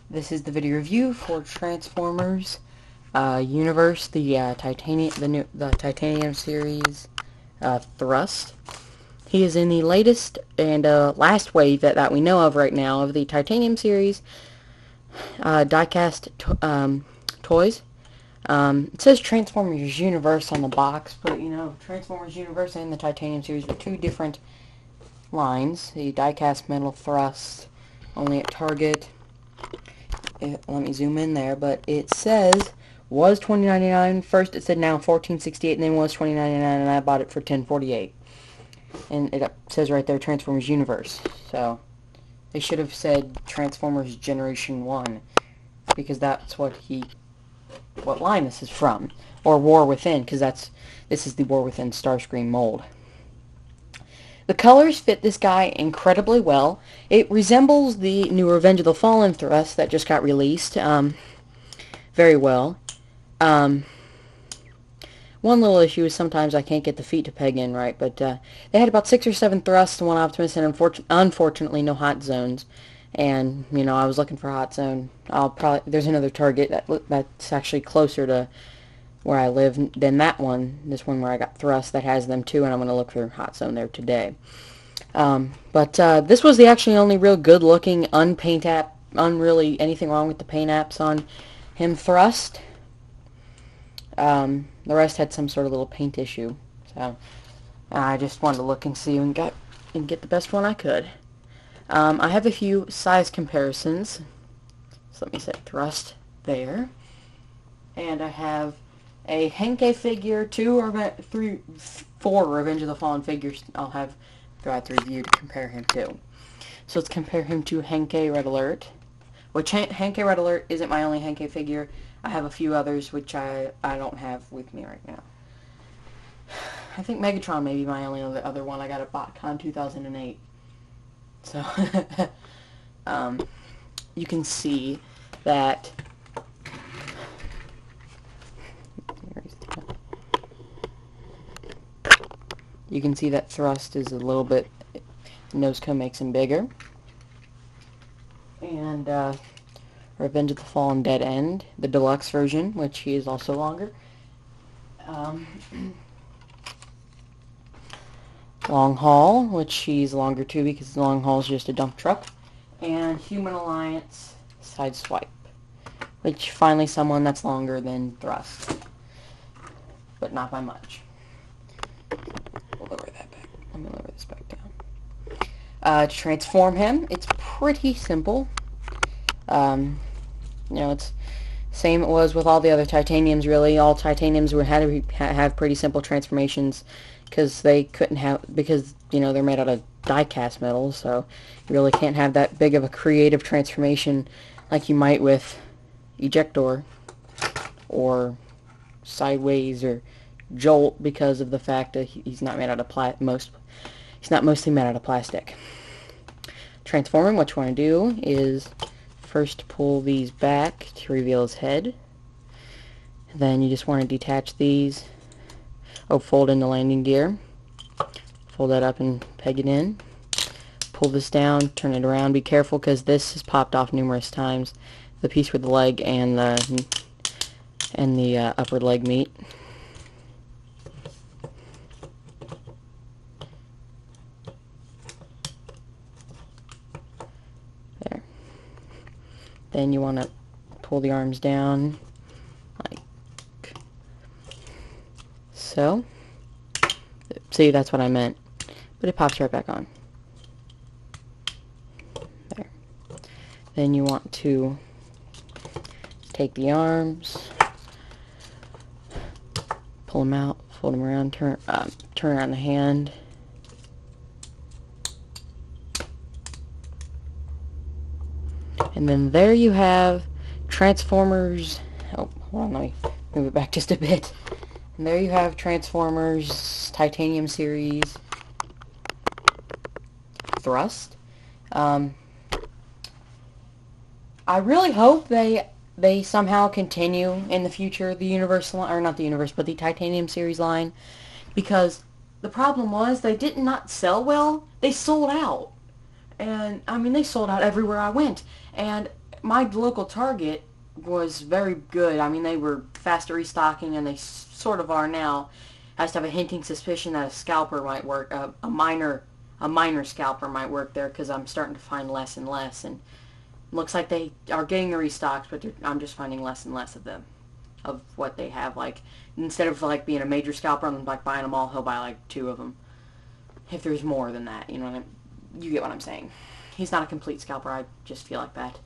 This is the video review for Transformers Universe, the Titanium series Thrust. He is in the latest and last wave that we know of right now of the Titanium series diecast toys. It says Transformers Universe on the box, but you know, Transformers Universe and the Titanium series are two different lines. The diecast metal Thrust only at Target. Let me zoom in there, but it says was $20.99. First it said now $14.68, and then was $20.99, and I bought it for $10.48. And it says right there Transformers Universe. So they should have said Transformers Generation 1, because that's what line this is from, or War Within, because this is the War Within Starscream mold. The colors fit this guy incredibly well. It resembles the new Revenge of the Fallen Thrust that just got released very well. One little issue is sometimes I can't get the feet to peg in right, but they had about 6 or 7 thrusts and one Optimus, and unfortunately no hot zones. And you know, I was looking for a hot zone. There's another Target that's actually closer to where I live than that one. This one where I got thrust that has them too, and I'm going to look for hot zone there today. But this was the actually only real good looking really anything wrong with the paint apps on him thrust. The rest had some sort of little paint issue, so I just wanted to look and see and get the best one I could. I have a few size comparisons, so let me set thrust there, and I have a Henkei figure, 4 Revenge of the Fallen figures I'll have throughout the review to compare him to. So let's compare him to Henkei Red Alert, which Henkei Red Alert isn't my only Henkei figure. I have a few others which I don't have with me right now. I think Megatron may be my only other one. I got at BotCon 2008. So you can see that thrust is a little bit, nose cone makes him bigger. And Revenge of the Fallen Dead End, the deluxe version, which he is also longer. Long Haul, which he's longer too because Long Haul is just a dump truck. And Human Alliance Sideswipe, which finally someone that's longer than Thrust, but not by much. We'll lower that back. I'm going to lower this back down. To transform him, it's pretty simple. You know, it's same it was with all the other Titaniums, really. All Titaniums had to have pretty simple transformations because you know, they're made out of die-cast metal, so you really can't have that big of a creative transformation like you might with Ejector or Sideways or Jolt, because of the fact that he's not made out of he's not mostly made out of plastic. Transforming, what you want to do is first pull these back to reveal his head. Then you just want to detach these. Fold in the landing gear. Fold that up and peg it in. Pull this down, turn it around. Be careful because this has popped off numerous times. The piece with the leg and the upper leg meat. There. Then you want to pull the arms down like so. See, that's what I meant. But it pops right back on. There. Then you want to take the arms, pull them out, fold them around, turn around the hand. And then there you have Transformers. Oh, hold on, let me move it back just a bit. And there you have Transformers Titanium series Thrust. I really hope they somehow continue in the future the Universal, or not the Universe, but the Titanium series line, because the problem was they did not sell well. They sold out. And I mean, they sold out everywhere I went. And my local Target was very good. I mean, they were fast at restocking, and they sort of are now. I just have a hinting suspicion that a scalper might work, a minor scalper might work there, because I'm starting to find less and less, and looks like they are getting the restocks, but I'm just finding less and less of them, of what they have. Like, instead of like being a major scalper and like buying them all, he'll buy like 2 of them. If there's more than that, you know what you get what I'm saying. He's not a complete scalper. I just feel like that.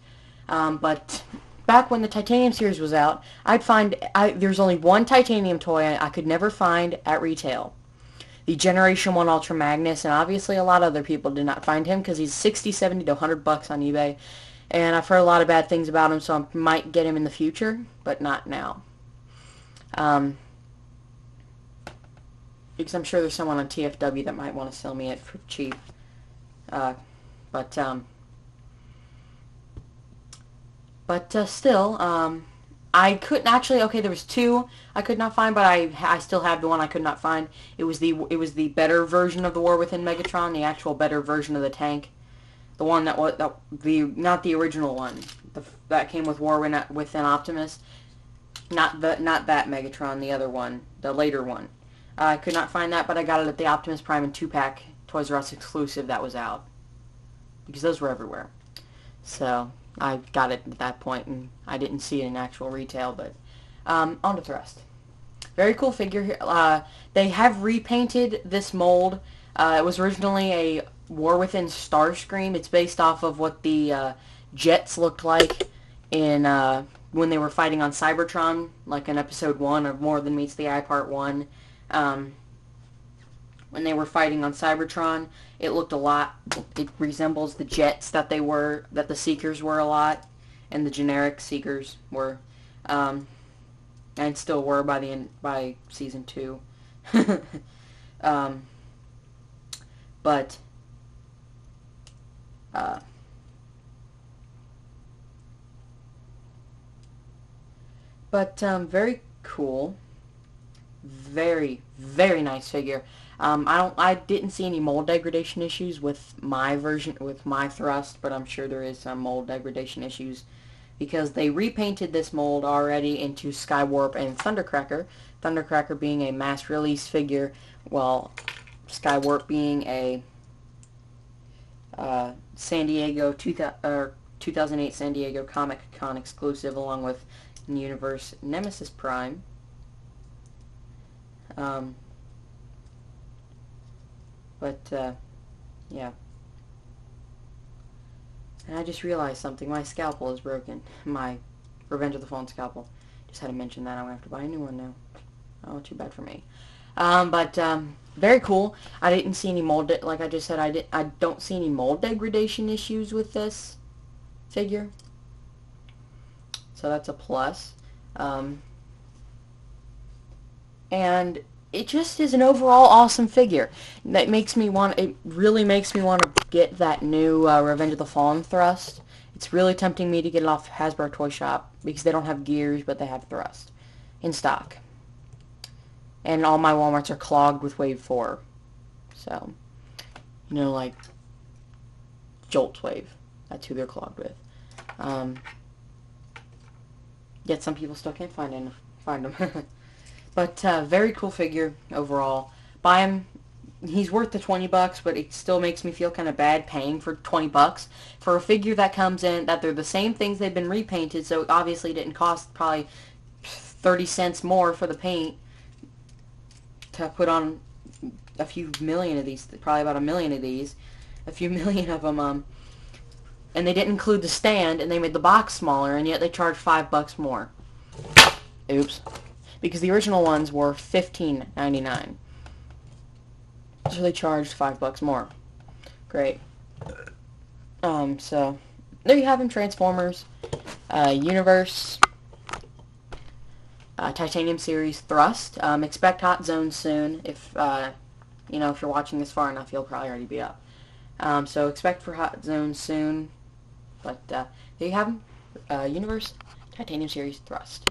But back when the Titanium series was out, there's only one Titanium toy I could never find at retail. The Generation 1 Ultra Magnus, and obviously a lot of other people did not find him because he's 60, 70 to 100 bucks on eBay. And I've heard a lot of bad things about him, so I might get him in the future, but not now. Because I'm sure there's someone on TFW that might want to sell me it for cheap. But still, I couldn't actually. Okay, there was 2 I could not find, but I still have the one I could not find. It was the better version of the War Within Megatron, the actual better version of the tank, the one that was not the original one that came with War Within Optimus, not that Megatron, the other one, the later one. I could not find that, but I got it at the Optimus Prime and 2-pack Toys R Us exclusive that was out, because those were everywhere. So I got it at that point, and I didn't see it in actual retail. But on to Thrust. Very cool figure here. They have repainted this mold. It was originally a War Within Starscream. It's based off of what the jets looked like in when they were fighting on Cybertron, like in Episode 1 of More Than Meets the Eye Part 1. When they were fighting on Cybertron, it looked a lot, it resembles the jets that the Seekers were a lot, and the generic Seekers were, and still were by Season 2. Very cool. Very, very nice figure. I didn't see any mold degradation issues with my version, with my Thrust, but I'm sure there is some mold degradation issues because they repainted this mold already into Skywarp and Thundercracker. Thundercracker being a mass release figure, while Skywarp being a San Diego 2008 San Diego Comic Con exclusive, along with Universe Nemesis Prime. Yeah. And I just realized something. My scalpel is broken. My Revenge of the Fallen scalpel. Just had to mention that. I'm going to have to buy a new one now. Oh, too bad for me. Very cool. I didn't see any mold, like I just said, I don't see any mold degradation issues with this figure. So that's a plus. And it just is an overall awesome figure. That makes me want. It really makes me want to get that new Revenge of the Fallen Thrust. It's really tempting me to get it off Hasbro Toy Shop because they don't have gears, but they have Thrust in stock. And all my Walmarts are clogged with Wave 4. So, you know, like Jolt's Wave. That's who they're clogged with. Yet some people still can't find them. But very cool figure overall. Buy him. He's worth the $20, but it still makes me feel kind of bad paying for $20 for a figure that comes in that they're the same things, they've been repainted, so it obviously didn't cost probably 30 cents more for the paint to put on a few million of these, probably about a million of these, a few million of them, and they didn't include the stand, and they made the box smaller, and yet they charged $5 more. Oops. Because the original ones were $15.99. So they charged $5 more. Great. So there you have them, Transformers, Universe, Titanium series, Thrust. Expect Hot Zone soon. If you know, if you're watching this far enough, you'll probably already be up. So expect for Hot Zone soon. But there you have them, Universe, Titanium series, Thrust.